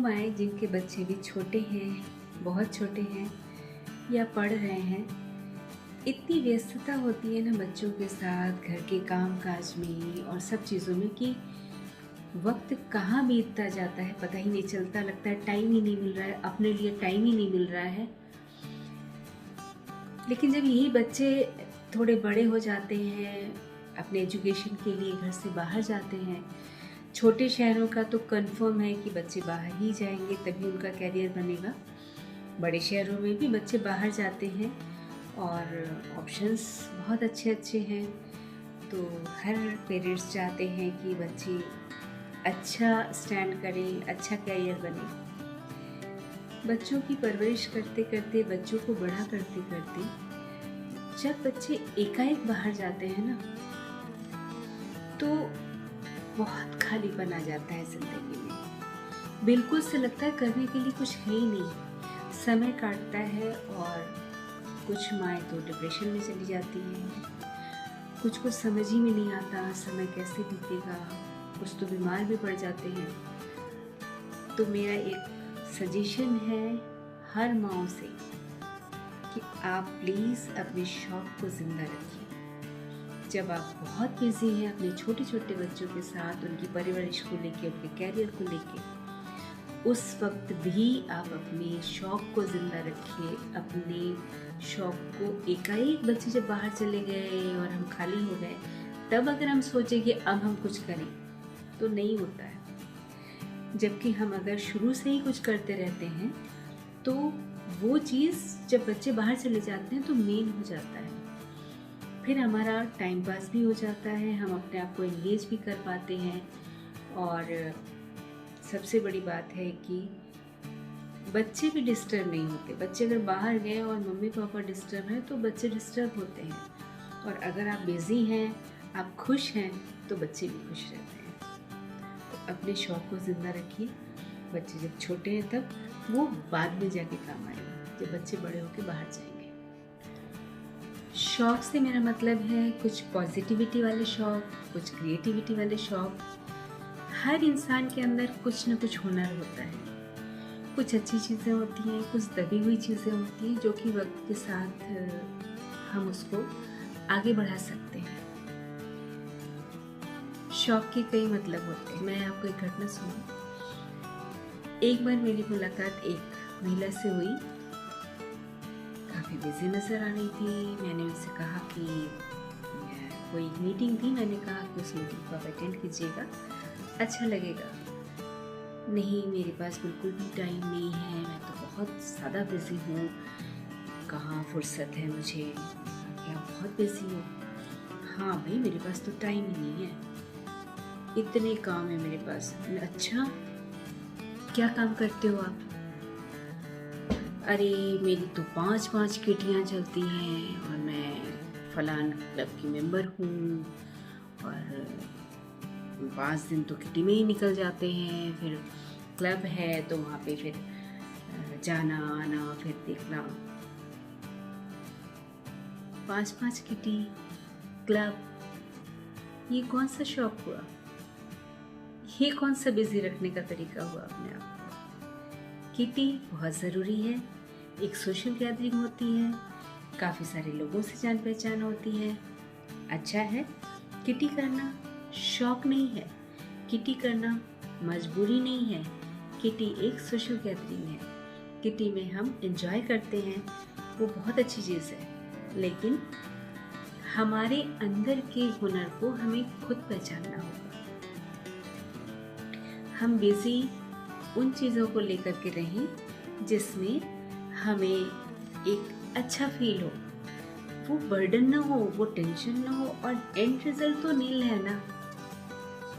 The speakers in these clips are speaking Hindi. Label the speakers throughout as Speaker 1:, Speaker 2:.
Speaker 1: माएँ जिनके बच्चे भी छोटे हैं, बहुत छोटे हैं या पढ़ रहे हैं, इतनी व्यस्तता होती है ना बच्चों के साथ घर के काम-काज में और सब चीज़ों में कि वक़्त कहाँ बीतता जाता है पता ही नहीं चलता, लगता है टाइम ही नहीं मिल रहा है, अपने लिए टाइम ही नहीं मिल रहा है। लेकिन जब यही बच्चे थोड़े बड़े हो जाते हैं, अपने एजुकेशन के लिए घर से बाहर जाते हैं, छोटे शहरों का तो कन्फर्म है कि बच्चे बाहर ही जाएँगे तभी उनका करियर बनेगा। बड़े शहरों में भी बच्चे बाहर जाते हैं और ऑप्शंस बहुत अच्छे-अच्छे हैं। तो हर पेरेंट्स चाहते हैं कि बच्चे अच्छा स्टैंड करें, अच्छा करियर बने। बच्चों की परवरिश करते-करते, बच्चों को बड़ा करते-करते जब बच्चे एकाएक बाहर जाते हैं ना, तो बहुत खालीपन आ जाता है ज़िंदगी में। बिल्कुल से लगता है करने के लिए कुछ है ही नहीं। समय काटता है और कुछ माएँ तो डिप्रेशन में चली जाती हैं। कुछ को समझ ही में नहीं आता समय कैसे बीतेगा, कुछ तो बीमार भी पड़ जाते हैं। तो मेरा एक सजेशन है हर माँओं से कि आप प्लीज़ अपने शौक को ज़िंदा रखिए। जब आप बहुत बिज़ी हैं अपने छोटे-छोटे बच्चों के साथ, उनकी परवरिश को लेके, उनके करियर को लेके, उस वक़्त भी आप अपने शौक को ज़िंदा रखिए। अपने शौक को एकाएक बच्चे जब बाहर चले गए और हम खाली हो गए, तब अगर हम सोचें कि अब हम कुछ करें, तो नहीं होता है। जबकि हम अगर शुरू से ही कुछ करते रहते हैं, तो वो चीज़ जब बच्चे बाहर चले जाते हैं तो मेन हो जाता है। फिर हमारा टाइम पास भी हो जाता है, हम अपने आप को एंगेज भी कर पाते हैं और सबसे बड़ी बात है कि बच्चे भी डिस्टर्ब नहीं होते। बच्चे अगर बाहर गए और मम्मी-पापा डिस्टर्ब हैं, तो बच्चे डिस्टर्ब होते हैं और अगर आप बिज़ी हैं, आप खुश हैं, तो बच्चे भी खुश रहते हैं। तो अपने शौक को ज़िंदा रखिए। बच्चे जब छोटे हैं तब, वो बाद में जाके काम आएगा, जब बच्चे बड़े होके बाहर जाएँगे। शौक से मेरा मतलब है कुछ पॉजिटिविटी वाले शौक, कुछ क्रिएटिविटी वाले शौक। हर इंसान के अंदर कुछ न कुछ हुनर होता है। कुछ अच्छी चीज़ें होती हैं, कुछ दबी हुई चीज़ें होती हैं जो कि वक़्त के साथ हम उसको आगे बढ़ा सकते हैं। शौक के कई मतलब होते हैं। मैं आपको एक घटना सुनाऊँ। एक बार मेरी मुलाकात एक महिला से हुई, काफ़ी बिज़ी नज़र आ रही थी। मैंने उनसे कहा कि कोई मीटिंग थी, मैंने कहा कि उस मीटिंग को आप अटेंड कीजिएगा, अच्छा लगेगा। नहीं, मेरे पास बिल्कुल भी टाइम नहीं है, मैं तो बहुत ज़्यादा बिज़ी हूँ, कहाँ फुर्सत है मुझे। क्या बहुत बिज़ी हो? हाँ भाई, मेरे पास तो टाइम ही नहीं है, इतने काम है मेरे पास। अच्छा, क्या काम करते हो आप? अरे, मेरी तो 5-5 किटियाँ चलती हैं और मैं फलान क्लब की मेंबर हूँ और 5 दिन तो किटी में ही निकल जाते हैं। फिर क्लब है तो वहाँ पे फिर जाना आना फिर देखना। 5-5 किटी, क्लब, ये कौन सा शौक हुआ? ये कौन सा बिजी रखने का तरीका हुआ अपने आप को? किटी बहुत ज़रूरी है, एक सोशल गैदरिंग होती है, काफ़ी सारे लोगों से जान पहचान होती है। अच्छा है, किटी करना शौक नहीं है, किटी करना मजबूरी नहीं है, किटी एक सोशल गैदरिंग है। किटी में हम एंजॉय करते हैं, वो बहुत अच्छी चीज़ है, लेकिन हमारे अंदर के हुनर को हमें खुद पहचानना होगा। हम बिज़ी उन चीज़ों को लेकर के रहें जिसमें हमें एक अच्छा फील हो, वो बर्डन ना हो, वो टेंशन ना हो और एंड रिजल्ट तो नील है ना।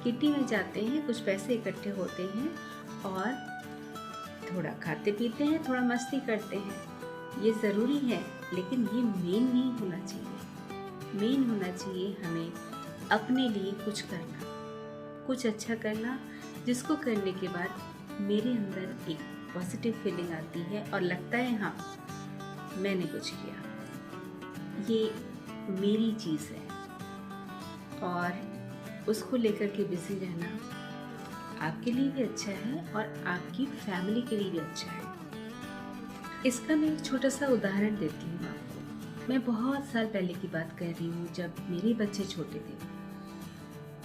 Speaker 1: किटी में जाते हैं, कुछ पैसे इकट्ठे होते हैं और थोड़ा खाते पीते हैं, थोड़ा मस्ती करते हैं, ये ज़रूरी है, लेकिन ये मेन नहीं होना चाहिए। मेन होना चाहिए हमें अपने लिए कुछ करना, कुछ अच्छा करना, जिसको करने के बाद मेरे अंदर एक पॉजिटिव फीलिंग आती है और लगता है हाँ, मैंने कुछ किया, ये मेरी चीज़ है। और उसको लेकर के बिज़ी रहना आपके लिए भी अच्छा है और आपकी फैमिली के लिए भी अच्छा है। इसका मैं एक छोटा सा उदाहरण देती हूँ आपको। मैं बहुत साल पहले की बात कर रही हूँ, जब मेरे बच्चे छोटे थे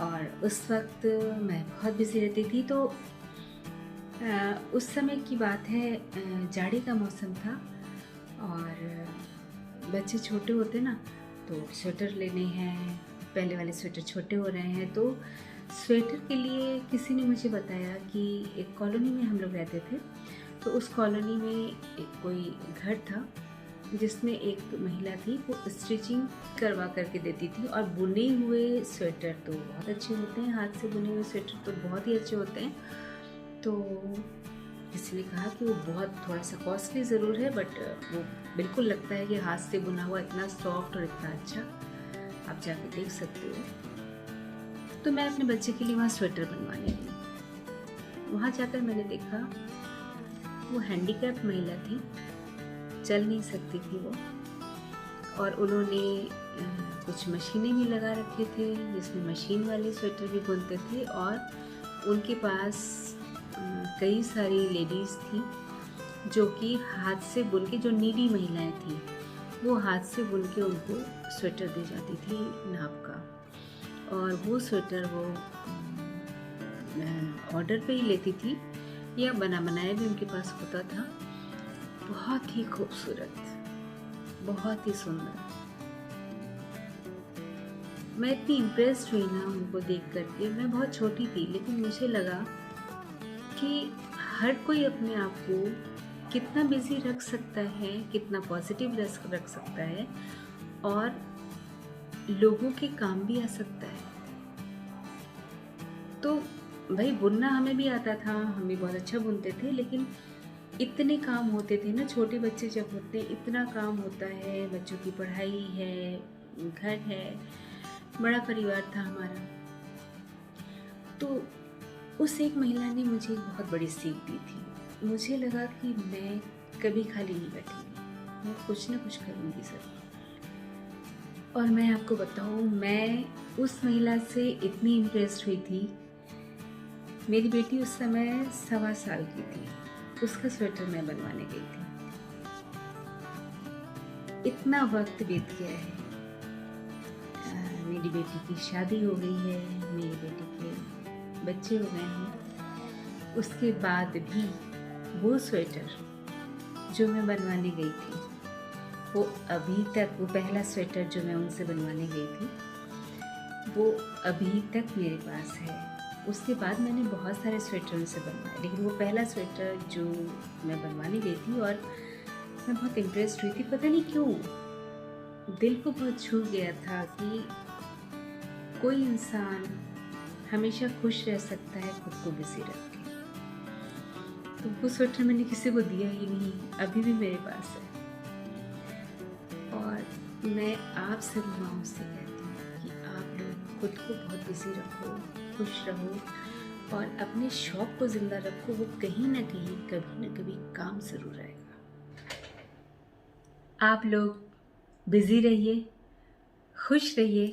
Speaker 1: और उस वक्त मैं बहुत बिजी रहती थी। तो उस समय की बात है, जाड़े का मौसम था और बच्चे छोटे होते ना, तो स्वेटर लेने हैं, पहले वाले स्वेटर छोटे हो रहे हैं। तो स्वेटर के लिए किसी ने मुझे बताया कि एक कॉलोनी में हम लोग रहते थे, तो उस कॉलोनी में एक कोई घर था जिसमें एक महिला थी, वो स्टिचिंग करवा करके देती थी। और बुने हुए स्वेटर तो बहुत अच्छे होते हैं, हाथ से बुने हुए स्वेटर तो बहुत ही अच्छे होते हैं। तो किसी ने कहा कि वो बहुत थोड़ा सा कॉस्टली ज़रूर है, बट वो बिल्कुल लगता है कि हाथ से बुना हुआ इतना सॉफ्ट और इतना अच्छा, आप जाके देख सकते हो। तो मैं अपने बच्चे के लिए वहाँ स्वेटर बनवाने गई। वहाँ जाकर मैंने देखा वो हैंडीकैप्ड महिला थी, चल नहीं सकती थी वो, और उन्होंने कुछ मशीनें भी लगा रखे थे जिसमें मशीन वाले स्वेटर भी बुनते थे। और उनके पास कई सारी लेडीज़ थी जो कि हाथ से बुन के, जो नीडी महिलाएं थी, वो हाथ से बुन के उनको स्वेटर दी जाती थी नाप का। और वो स्वेटर वो ऑर्डर पे ही लेती थी या बना बनाया भी उनके पास होता था। बहुत ही खूबसूरत, बहुत ही सुंदर। मैं इतनी इम्प्रेस्ड हुई ना उनको देख करके। मैं बहुत छोटी थी, लेकिन मुझे लगा कि हर कोई अपने आप को कितना बिजी रख सकता है, कितना पॉजिटिव रख सकता है और लोगों के काम भी आ सकता है। तो भाई, बुनना हमें भी आता था, हम भी बहुत अच्छा बुनते थे, लेकिन इतने काम होते थे ना, छोटे बच्चे जब होते हैं इतना काम होता है, बच्चों की पढ़ाई है, घर है, बड़ा परिवार था हमारा। तो उस एक महिला ने मुझे एक बहुत बड़ी सीख दी थी। मुझे लगा कि मैं कभी खाली नहीं बैठूंगी, मैं कुछ ना कुछ करूंगी सर। और मैं आपको बताऊं, मैं उस महिला से इतनी इम्प्रेस्ड हुई थी। मेरी बेटी उस समय 1.25 साल की थी, उसका स्वेटर मैं बनवाने गई थी। इतना वक्त बीत गया है, मेरी बेटी की शादी हो गई है, मेरी बेटी के बच्चे हो गए हैं। उसके बाद भी वो स्वेटर जो मैं बनवाने गई थी, वो अभी तक, वो पहला स्वेटर जो मैं उनसे बनवाने गई थी, वो अभी तक मेरे पास है। उसके बाद मैंने बहुत सारे स्वेटर उनसे बनवाए, लेकिन वो पहला स्वेटर जो मैं बनवाने गई थी, और मैं बहुत इम्प्रेस्ड हुई थी। पता नहीं क्यों दिल को बहुत छू गया था कि कोई इंसान हमेशा खुश रह सकता है खुद को बिजी रख के। तो वो स्वेटर मैंने किसी को दिया ही नहीं, अभी भी मेरे पास है। और मैं आप सभी माँओं से कहती हूँ कि आप लोग खुद को बहुत बिजी रखो, खुश रहो और अपने शौक़ को ज़िंदा रखो। वो कहीं ना कहीं, कभी ना कभी काम ज़रूर आएगा। आप लोग बिजी रहिए, खुश रहिए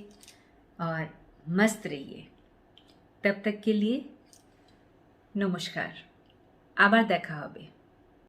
Speaker 1: और मस्त रहिए। तब तक के लिए नमस्कार, आबार देखा होबे।